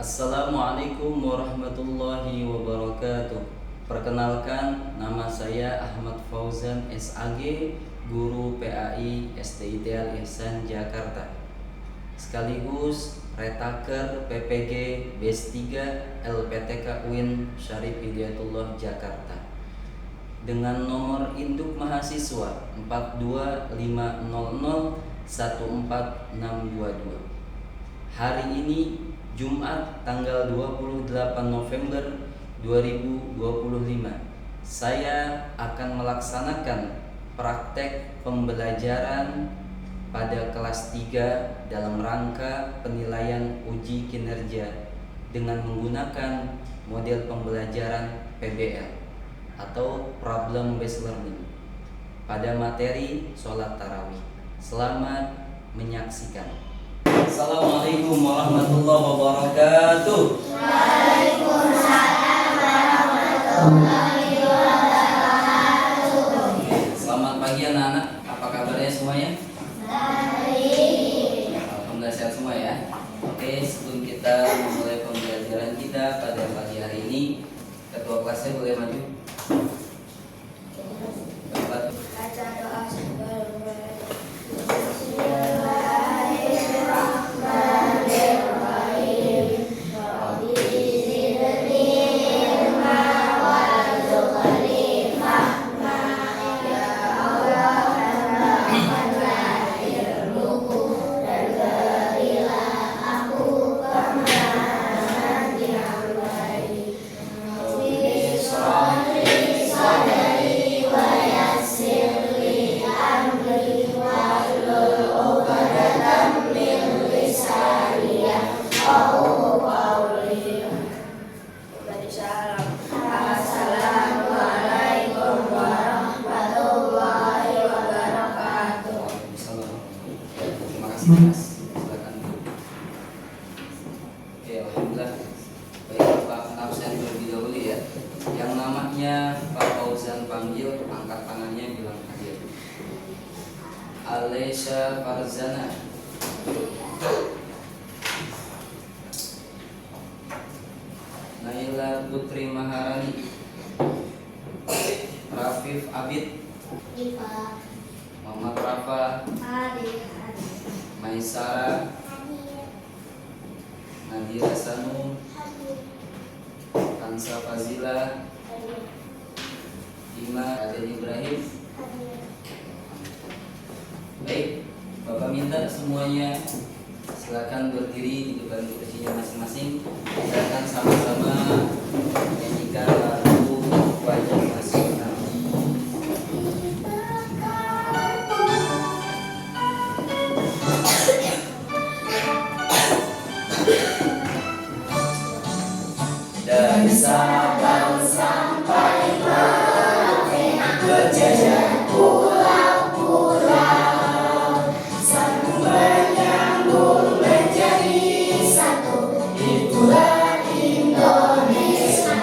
Assalamualaikum warahmatullahi wabarakatuh. Perkenalkan, nama saya Ahmad Fauzan SAG, guru PAI SDIT Al Ihsan Jakarta. Sekaligus retaker PPG BES 3 LPTK UIN Syarif Hidayatullah Jakarta. Dengan nomor induk mahasiswa 425001462. Hari ini Jumat tanggal 28 November 2025, saya akan melaksanakan praktek pembelajaran pada kelas 3 dalam rangka penilaian uji kinerja dengan menggunakan model pembelajaran PBL atau Problem Based Learning pada materi sholat tarawih. Selamat menyaksikan. Assalamualaikum warahmatullahi wabarakatuh. Waalaikumsalam warahmatullahi wabarakatuh. Selamat pagi anak-anak. Apa kabarnya semuanya? Baik. Alhamdulillah sehat semua ya. Oke, sebelum kita memulai pembelajaran kita pada pagi hari ini, ketua kelasnya boleh maju. Baca doa Mas, silakan. Oke, alhamdulillah. Baik, Pak absen terlebih dahulu ya. Yang namanya Pak Fauzan panggil, angkat tangannya bilang hadir. Alesha Farzana. Naila Putri Maharani. Rafif Abid. Ifa Muhammad Rafa. Maisara. Nadira Sanu. Kansa Fazila. Ima Adel Ibrahim. Baik, Bapak minta semuanya silakan berdiri di depan kursinya masing-masing. Silakan sama-sama menyanyikan lagu Wajah Nasional. Dari Sabang sampai Merauke, berjajar pulau-pulau, sambung menyambung menjadi satu. Itulah Indonesia,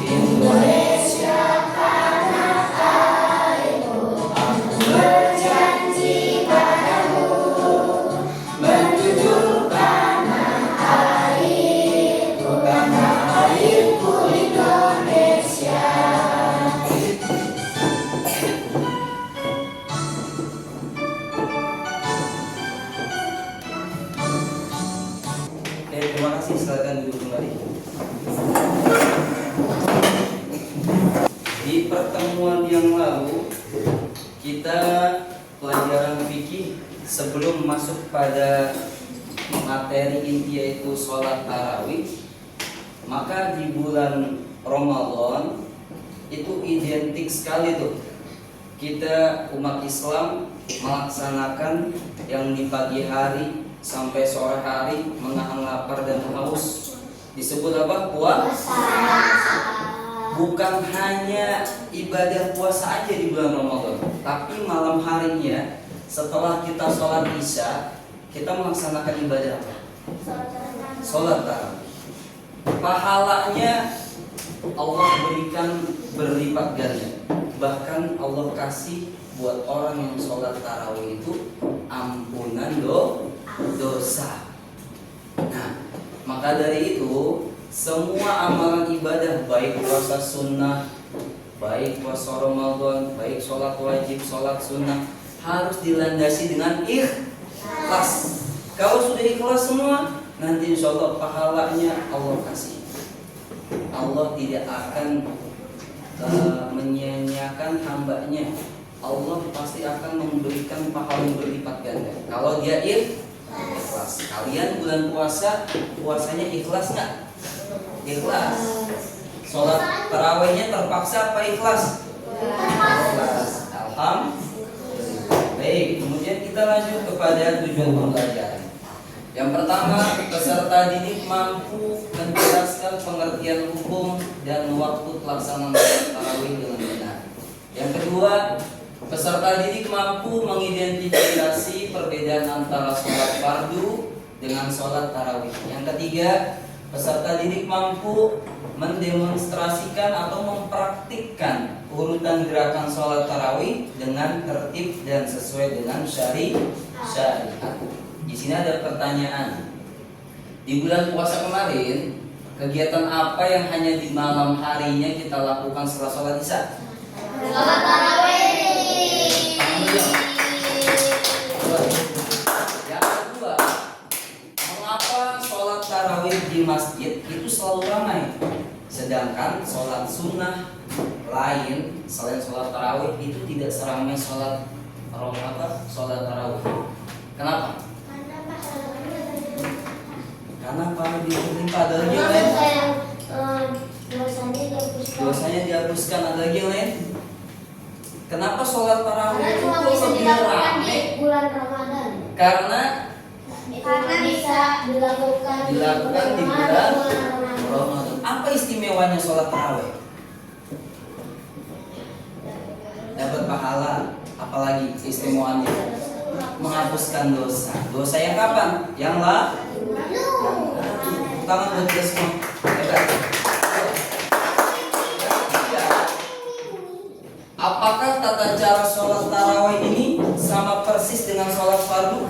Indonesia tanah airku. Aku berjanji padamu, menjunjung tanah airku, tanah airku Indonesia. Oke, terima kasih. Silakan duduk kembali. Di pertemuan yang lalu kita pelajaran fikih sebelum masuk pada materi inti yaitu sholat tarawih. Maka di bulan Ramadan itu identik sekali tuh kita umat Islam melaksanakan yang di pagi hari sampai sore hari menahan lapar dan haus disebut apa? Puasa. Bukan hanya ibadah puasa aja di bulan Ramadan, tapi malam harinya setelah kita sholat isya kita melaksanakan ibadah apa? Sholat tarawih. Pahalanya Allah berikan berlipat ganda. Bahkan Allah kasih buat orang yang sholat tarawih itu ampunan dosa. Nah, maka Maka dari itu, semua amalan ibadah, baik puasa sunnah, baik puasa Ramadan, baik sholat wajib, sholat sunnah, harus dilandasi dengan ikhlas. Kalau sudah ikhlas semua, nanti insya Allah pahalanya Allah kasih. Allah tidak akan menyia-nyiakan hambanya. Allah pasti akan memberikan pahala yang berlipat ganda kalau dia ikhlas. Kalian bulan puasa, puasanya ikhlas nggak? Ikhlas. Sholat tarawihnya terpaksa apa ikhlas? Ikhlas. Alhamdulillah. Baik, kemudian kita lanjut kepada tujuan pembelajaran. Yang pertama, peserta didik mampu menjelaskan pengertian hukum dan waktu pelaksanaan sholat tarawih dengan benar. Yang kedua, peserta didik mampu mengidentifikasi perbedaan antara sholat fardu dengan sholat tarawih. Yang ketiga, peserta didik mampu mendemonstrasikan atau mempraktikkan urutan gerakan sholat tarawih dengan tertib dan sesuai dengan syariat. Di sini ada pertanyaan. Di bulan puasa kemarin, kegiatan apa yang hanya di malam harinya kita lakukan setelah sholat isya? Sholat tarawih. Yang kedua, mengapa sholat tarawih di masjid itu selalu ramai, sedangkan sholat sunnah lain selain sholat tarawih itu tidak seramai sholat tarawih? Kenapa? Karena para berlimpah. Ada lagi yang lain? Dosanya dihapuskan. Ada lagi yang lain? Kenapa sholat tarawih itu lebih ramai? Bulan Ramadan. Karena bisa dilakukan di bulan Ramadan. Apa istimewanya sholat tarawih? Dapat pahala. Apalagi istimewaannya? Menghapuskan dosa. Dosa yang kapan? Yang tangan buat kita semua. Hebat. Apakah tata cara sholat tarawih ini sama persis dengan sholat fardu?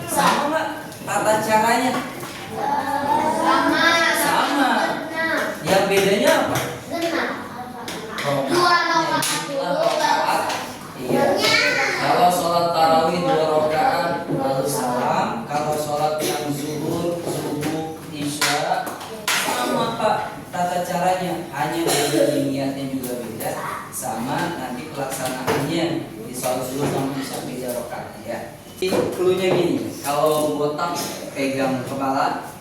Sama nggak tata caranya? Sama. Yang bedanya apa? Rakaat. Iya. Kalau sholat tarawih 2 rakaat lalu salam. Kalau sholat yang zuhur, subuh, isya sama Pak tata caranya, hanya beda niatnya juga beda, sama nanti pelaksanaannya di sholat zuhur sama isya beda rakaatnya ya. Cluenya gini, kalau botak pegang kepala,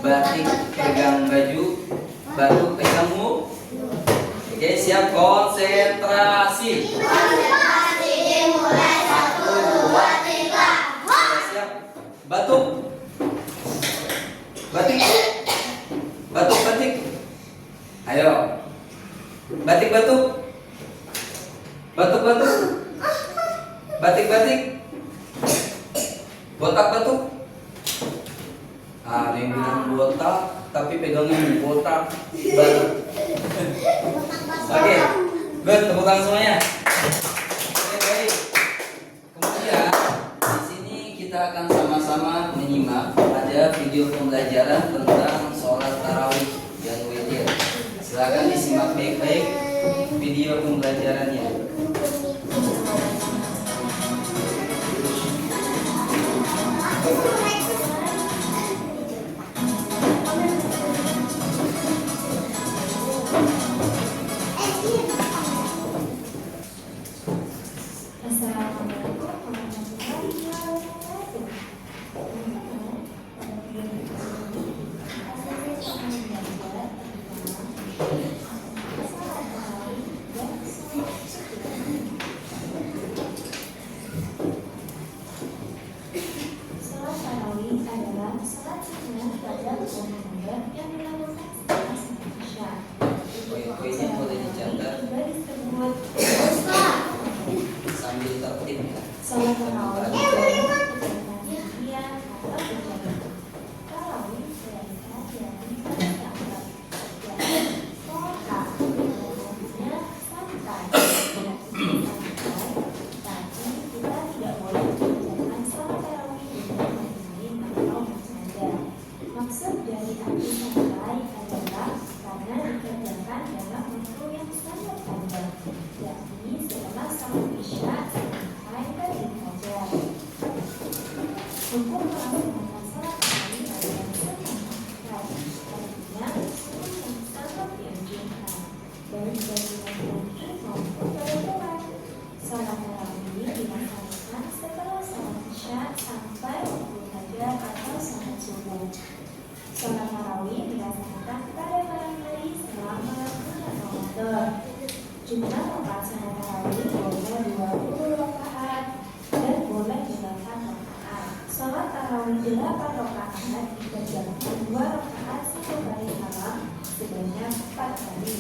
batik pegang baju, batuk pegang mulut. Oke, siap, konsentrasi. Dimulai 1, 2, 3. Siap. Batuk. Batik. Batuk, batik. Ayo. Batik, batuk. Batuk, batuk. Batik, batik. Botak, batuk. Ada yang bilang botak, tapi pegangnya botak. Batuk. Oke. Good, tepuk tangan semuanya. Oke, baik. Kemudian di sini kita akan sama-sama menyimak ada video pembelajaran tentang sholat tarawih dan witir. Silakan disimak baik-baik video pembelajarannya. Salat tarawih adalah salat sunnah pada bulan Ramadan yang dilakukan setelah sholat isya. Poin-poinnya boleh dicatat Baris tersebut sambil tertib ya. salat tarawih adalah kegiatan dia atau kegiatan tarawih berangkat dari sholat asar. Jadi sholat tarawihnya santai, tidak santai, tapi kita tidak boleh mengerjakan sholat tarawih dengan main-main atau bercanda. Maksud dari Hukum melaksanakan sholat tarawih adalah sunnah muakkad, artinya sunnah yang sangat dianjurkan, baik bagi laki-laki maupun perempuan. Sholat tarawih dilaksanakan setelah sholat isya sampai waktu fajar atau sholat subuh. Sholat tarawih dilaksanakan pada malam hari selama bulan Ramadan. Jumlah rakaat sholat tarawih boleh 20 rakaat dan boleh 8 rakaat. Sholat tarawih 8 rakaat dikerjakan 2 rakaat satu kali malam sebanyak 4 kali.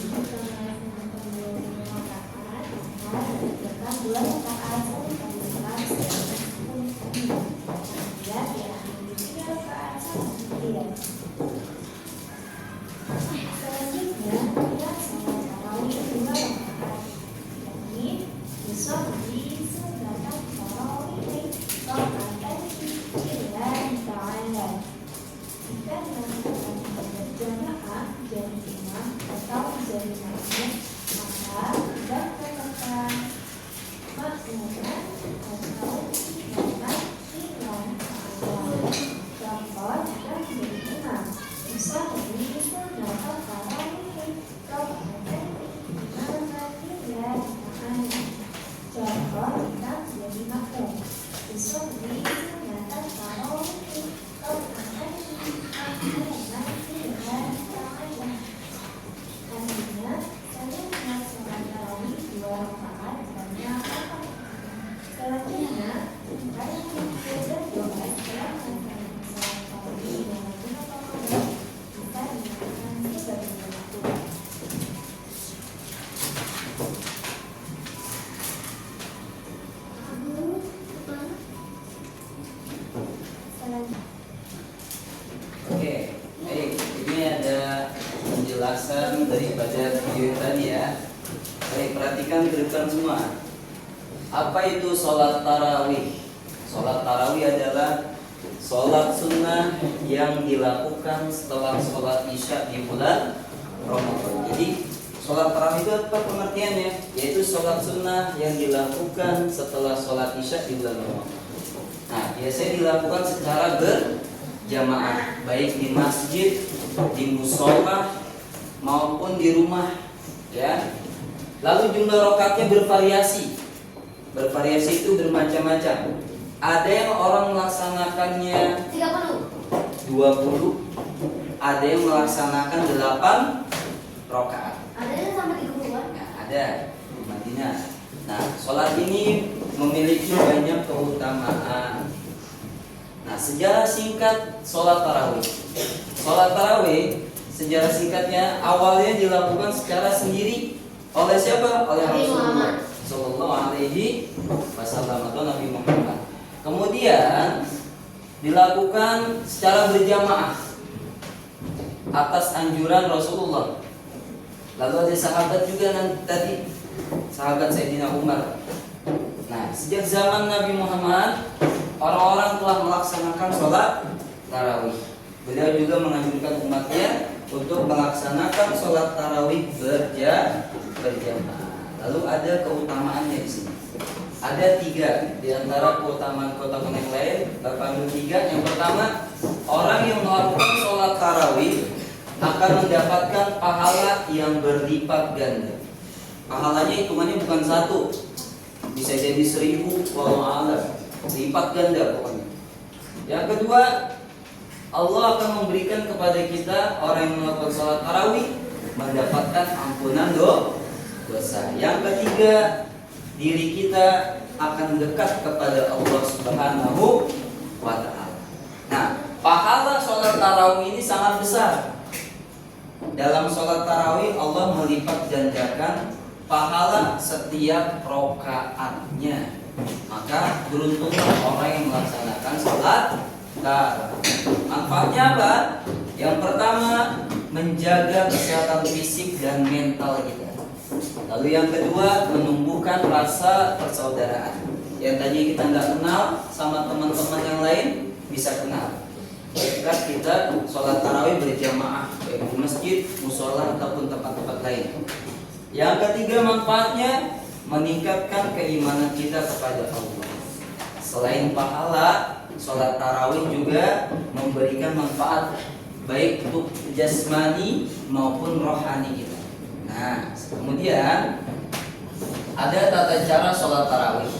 Rakaat dikerjakan 2 rakaat satu kali malam sebanyak 10 kali. Kemudian diakhiri 3 rakaat salat witir. Selanjutnya adalah sholat tarawih 2 rakaat, yakni yusolli sunatan tarawih raka'atan lillahi ta'ala. Jika dilakukan berjamaah jadi imam atau jadi makmum, maka tidak tertekan makmuman atau sunatan lillahi ta'ala. Contoh jika menjadi imam, yusolli sunatan tarawih raka'atan lillahi ta'ala. Contoh jika menjadi makmum, yusolli sunatan tarawih raka'atan lillahi ta'ala. Artinya, saya ingat sholat tarawih 2 rakaat banyak apa? Selanjutnya, saya sudah doa setelah melaksanakan sholat tarawih dengan bulan Ramadan bisa dilakukan sebagai berikut. Selanjutnya, Oke, baik. Ini ada penjelasan daripada video tadi ya. Baik, perhatikan ke depan semua. Apa itu sholat tarawih? Sholat tarawih adalah sholat sunnah yang dilakukan setelah sholat isya di bulan Ramadan. Jadi sholat tarawih itu apa pengertiannya? Yaitu sholat sunnah yang dilakukan setelah sholat isya di bulan Ramadan. Nah, biasanya dilakukan secara berjamaah, baik di masjid, di musola maupun di rumah, ya. Lalu jumlah rakaatnya bervariasi. Bervariasi itu bermacam-macam. Ada yang orang melaksanakannya 20, ada yang melaksanakan 8 rakaat. Ada yang sampai 30-an? Nah, ada di Madinah. Nah, sholat ini memiliki banyak keutamaan. Nah, sejarah singkat sholat tarawih. Sholat tarawih, sejarah singkatnya awalnya dilakukan secara sendiri oleh siapa? Oleh Nabi Rasulullah Muhammad Sallallahu Alaihi Wasallam atau Nabi Muhammad. Kemudian dilakukan secara berjamaah atas anjuran Rasulullah. Lalu ada sahabat juga tadi, sahabat Sayyidina Umar. Nah, sejak zaman Nabi Muhammad, orang-orang telah melaksanakan sholat tarawih. Beliau juga menganjurkan umatnya untuk melaksanakan sholat tarawih berjamaah. Lalu ada keutamaannya di sini. Ada 3 di antara keutamaan-keutamaan yang lain. Bapak 3. Yang pertama, orang yang melakukan sholat tarawih akan mendapatkan pahala yang berlipat ganda. Pahalanya hitungannya bukan 1, bisa jadi 1000, walau alam, lipat ganda pokoknya. Yang kedua, Allah akan memberikan kepada kita orang yang melakukan sholat tarawih mendapatkan ampunan dosa. Yang ketiga, diri kita akan dekat kepada Allah Subhanahu wa Ta'ala. Nah, pahala sholat tarawih ini sangat besar. Dalam sholat tarawih Allah melipat gandakan pahala setiap rokaatnya. Maka beruntunglah orang yang melaksanakan sholat tarawih. Manfaatnya apa? Yang pertama, menjaga kesehatan fisik dan mental kita. Lalu yang kedua, menumbuhkan rasa persaudaraan. Yang tadi kita nggak kenal sama teman-teman yang lain bisa kenal. Ketika kita sholat tarawih berjamaah, baik di masjid, musola ataupun tempat-tempat lain. Yang ketiga manfaatnya meningkatkan keimanan kita kepada Allah. Selain pahala, sholat tarawih juga memberikan manfaat baik untuk jasmani maupun rohani kita. Nah, kemudian ada tata cara sholat tarawih.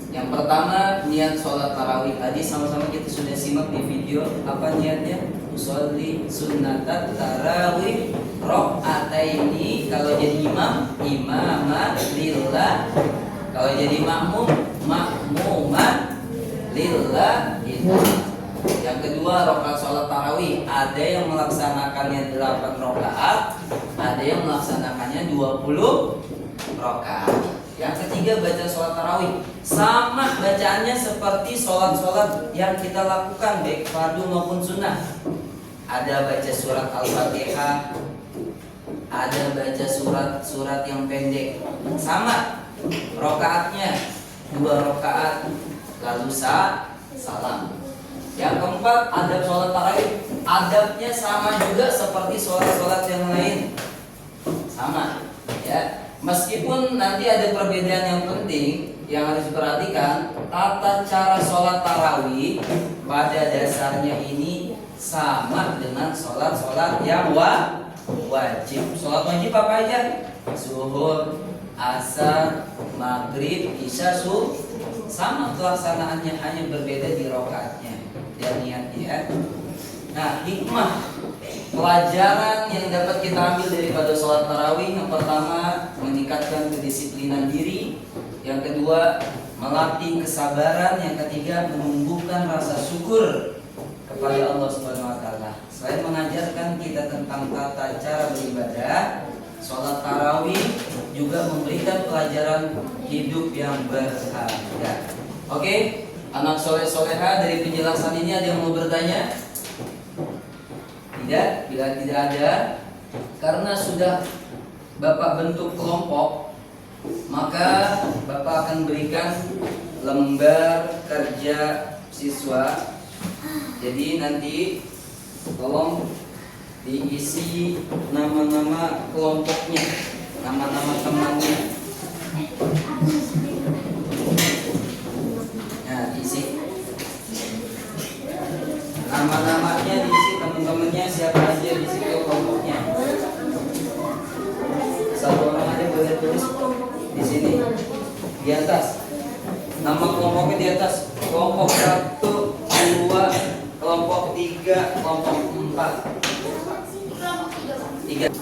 Yang pertama, niat sholat tarawih tadi sama-sama kita sudah simak di video. Apa niatnya? Usolli sunnatat tarawih rok'ataini. Kalau jadi imam, imaman lillah. Kalau jadi makmum, makmuman lillah. Yang kedua, rakaat sholat tarawih. Ada yang melaksanakannya 8 rakaat, ada yang melaksanakannya 20 rakaat. Yang ketiga, baca sholat tarawih. Sama bacaannya seperti sholat-sholat yang kita lakukan, baik fardu maupun sunnah. Ada baca surat Al-Fatihah, ada baca surat-surat yang pendek. Sama rakaatnya 2 rakaat, lalu salam. Yang keempat, adab sholat tarawih. Adabnya sama juga seperti sholat-sholat yang lain. Sama, ya. Meskipun nanti ada perbedaan yang penting yang harus diperhatikan, tata cara sholat tarawih pada dasarnya ini sama dengan sholat-sholat yang wajib. Sholat wajib apa aja? Zuhur, asar, maghrib, isya, subuh. Sama pelaksanaannya, hanya berbeda di rakaatnya dan niatnya. Nah, hikmah pelajaran yang dapat kita ambil daripada sholat tarawih, yang pertama meningkatkan kedisiplinan diri, yang kedua melatih kesabaran, yang ketiga menumbuhkan rasa syukur kepada Allah Subhanahu wa taala. Selain mengajarkan kita tentang tata cara beribadah, sholat tarawih juga memberikan pelajaran hidup yang berharga. Oke, anak soleh-soleha, dari penjelasan ini ada yang mau bertanya? Tidak? Bila tidak ada, karena sudah Bapak bentuk kelompok, maka Bapak akan berikan lembar kerja siswa. Jadi nanti tolong diisi nama-nama kelompoknya, nama-nama temannya. Nah, diisi nama-namanya, diisi teman-temannya, siapa aja di situ kelompoknya. Satu orang aja boleh tulis di sini, di atas. Nama kelompoknya di atas. Kelompok 1, 2, kelompok 3, kelompok 4. 3.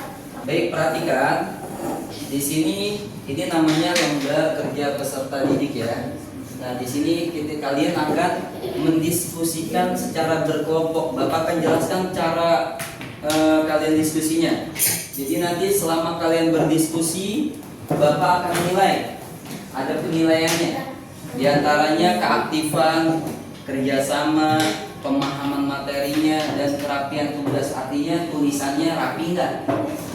Baik, perhatikan. Di sini ini namanya lembar kerja peserta didik ya. Nah, di sini kalian akan mendiskusikan secara berkelompok. Bapak akan jelaskan cara kalian diskusinya. Jadi nanti selama kalian berdiskusi, Bapak akan nilai. Ada penilaiannya. Di antaranya keaktifan, kerjasama, pemahaman materinya, dan kerapian tugas. Artinya tulisannya rapi enggak?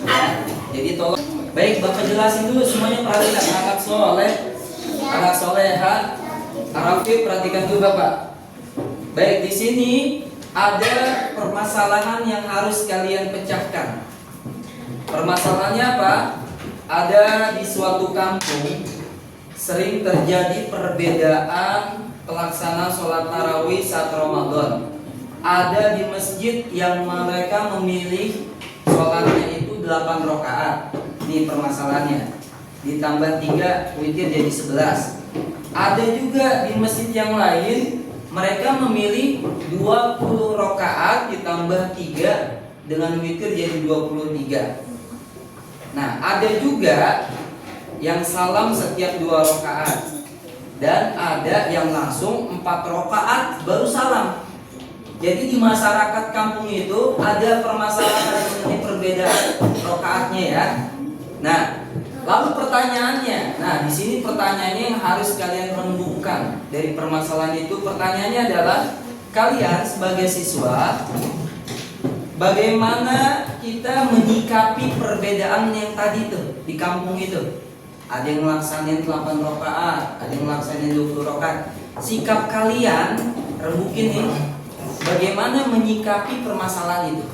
Ya. Jadi tolong. Baik, Bapak jelasin dulu semuanya, perhatikan. Anak soleh, anak soleha, Arafif, perhatikan dulu Bapak. Baik, di sini ada permasalahan yang harus kalian pecahkan. Permasalahannya apa? Ada di suatu kampung sering terjadi perbedaan pelaksanaan sholat tarawih saat Ramadan. Ada di masjid yang mereka memilih sholatnya itu 8 rakaat. Ini permasalahannya. Ditambah 3, witir jadi 11. Ada juga di masjid yang lain mereka memilih 20 rakaat ditambah 3 dengan witir jadi 23. Nah, ada juga yang salam setiap 2 rakaat, dan ada yang langsung 4 rakaat baru salam. Jadi di masyarakat kampung itu ada permasalahan mengenai perbedaan rakaatnya ya. Nah, lalu pertanyaannya, nah di sini pertanyaannya yang harus kalian rembukan dari permasalahan itu. Pertanyaannya adalah, kalian sebagai siswa, bagaimana kita menyikapi perbedaan yang tadi tuh di kampung itu? Ada yang melaksanakan 8 rakaat, ada yang melaksanakan 20 rakaat. Sikap kalian, rembukin nih, bagaimana menyikapi permasalahan itu?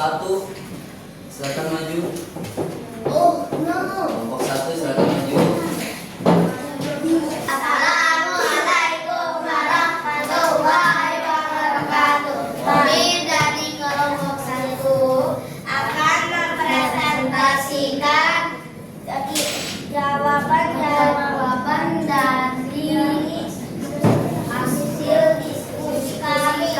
1 silakan maju. Oh, no. Kelompok 1 silakan maju. Assalamualaikum warahmatullahi wabarakatuh. Kami dari kelompok 1 akan mempresentasikan jawaban dari hasil diskusi kami.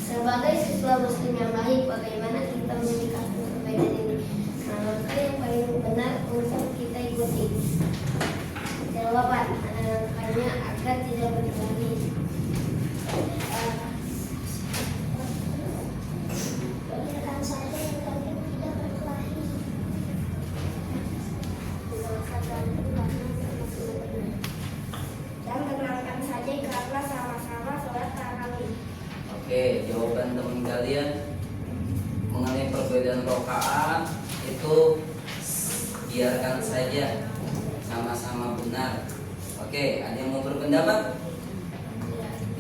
Sebagai siswa muslim yang baik, bagaimana kita menyikapi perbedaan ini? Langkah yang paling benar untuk kita ikuti. Jawaban hanya agar tidak berkelahi. Berikan saja yang penting tidak berkelahi. Dan tenangkan saja karena sama-sama sholat tarawih. Oke, jawaban teman kalian mengenai perbedaan rakaat itu biarkan saja, sama-sama benar. Oke, ada yang mau berpendapat?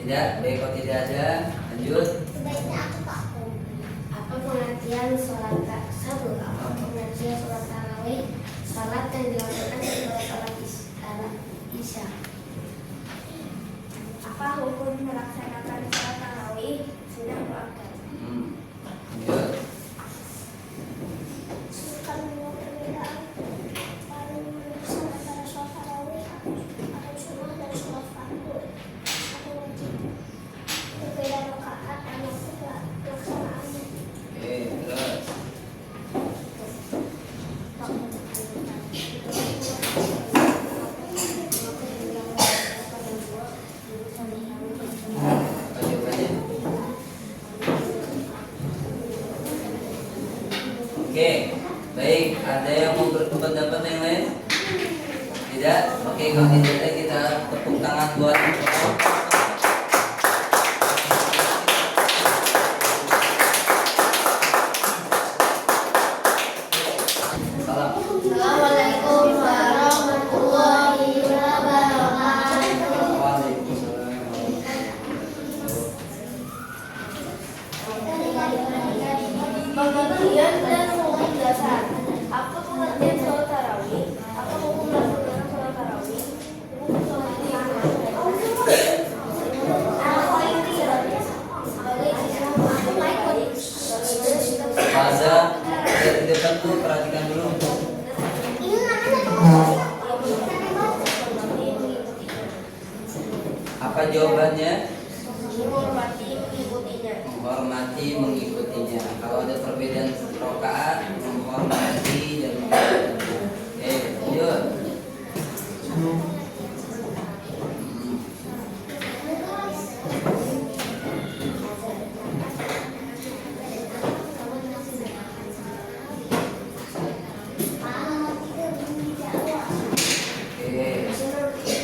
Tidak, baik kalau tidak ada, lanjut. Sebaiknya aku Pak. Apa pengertian sholat pengertian sholat tarawih? Sholat yang dilakukan setelah sholat isya. Apa hukum melaksanakan sholat tarawih? Sudah muakkad. Lanjut. Kalau mau perbedaan paling besar antara sholat tarawih atau sunnah dan sholat fardu atau wajib. Berbeda rakaat dan waktu pelaksanaannya. Oke, terus. Apa jawabannya? Oke, baik. Ada yang mau berpendapat yang lain? Tidak? Oke, kalau tidak ada kita tepuk tangan buat salam. Assalamualaikum warahmatullahi wabarakatuh. Waalaikumsalam. Pengertian dan hukum dasar. Apa pengertian sholat tarawih? Apa hukum melaksanakan sholat tarawih? Faza, di depan tuh perhatikan dulu. Apa jawabannya? Menghormati mengikutinya. Menghormati mengikutinya. Kalau ada perbedaan rakaat, menghormati dan mengikutinya. Oke, lanjut. Oke,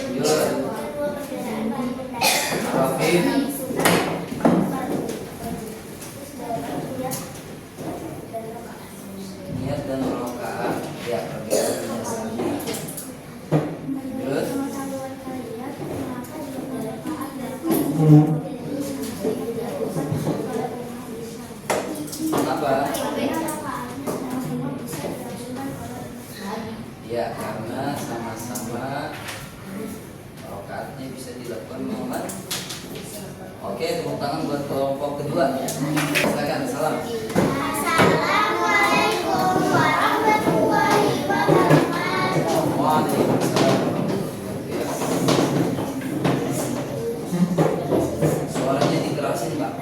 lanjut. Rafif. Niat dan rakaat, ya perbedaan dasarnya. Lanjut. Kenapa? Ya, karena sama-sama rakaatnya bisa dilakukan Muhammad. Oke, tepuk tangan buat kelompok kedua. Silakan, salam. Assalamualaikum warahmatullahi wabarakatuh. Waalaikumsalam. Suaranya dikerasin, Pak.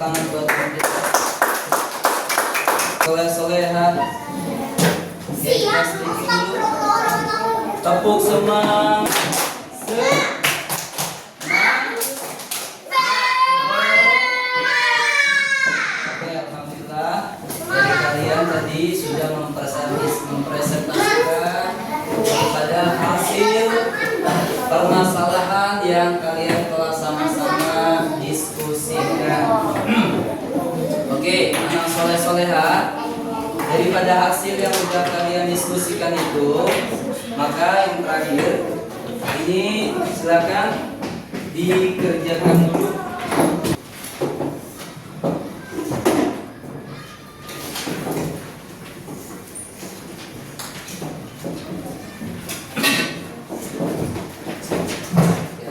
tangan buat kita. Soleh-soleha. Oke, kita sedikit dulu. Tepuk semangat. Oke, alhamdulillah. Dari kalian tadi sudah mempresentasikan kepada hasil permasalahan yang kalian telah sama-sama diskusikan. Oke, anak soleh-soleha, daripada hasil yang sudah kalian diskusikan itu, maka yang terakhir ini silakan dikerjakan dulu.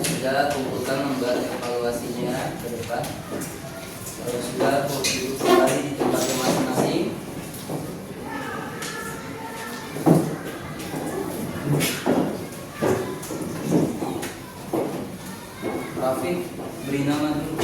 Sudah kumpulkan lembar evaluasinya ke depan. Kalau sudah duduk kembali di tempatnya masing-masing. Rafiq, beri nama dulu.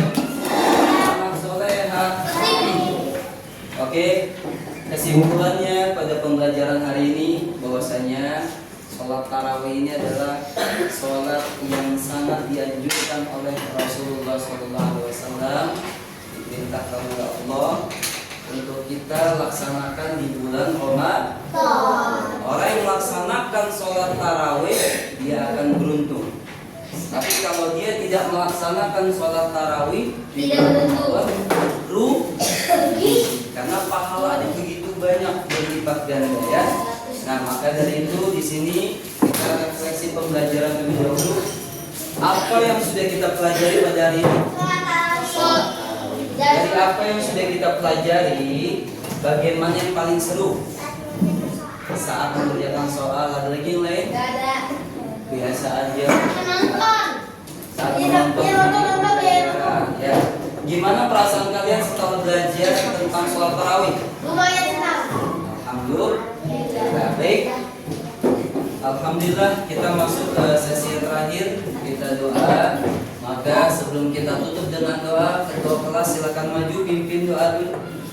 Anak soleha. Oke, kesimpulannya pada pembelajaran hari ini bahwasanya sholat tarawih ini adalah sholat yang sangat dianjurkan oleh Rasulullah SAW, diperintahkan oleh Allah untuk kita laksanakan di bulan Ramadan. Orang yang melaksanakan sholat tarawih dia akan beruntung. Tapi kalau dia tidak melaksanakan sholat tarawih, Tidak beruntung. rugi. Karena pahalanya begitu banyak berlipat ganda ya. Nah, maka dari itu di sini kita refleksi pembelajaran lebih dahulu. Apa yang sudah kita pelajari pada hari ini? Dari apa yang sudah kita pelajari, bagaimana yang paling seru saat mengerjakan soal? Ada lagi yang lain? Gak ada. Biasa aja. Menonton. Saat Iya, menonton iya, nonton, ya. Gimana perasaan kalian setelah belajar tentang sholat tarawih? Lumayan senang. Alhamdulillah. Baik. Alhamdulillah kita masuk ke sesi yang terakhir. Kita doa. Maka sebelum kita tutup dengan doa, ketua kelas silakan maju pimpin doa dulu.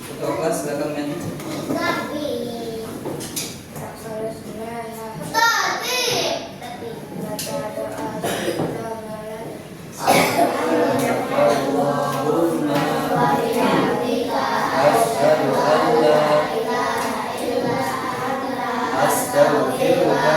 Ketua kelas silakan maju. Allahumma asyhadu an la ilaha illa anta astaghfiruka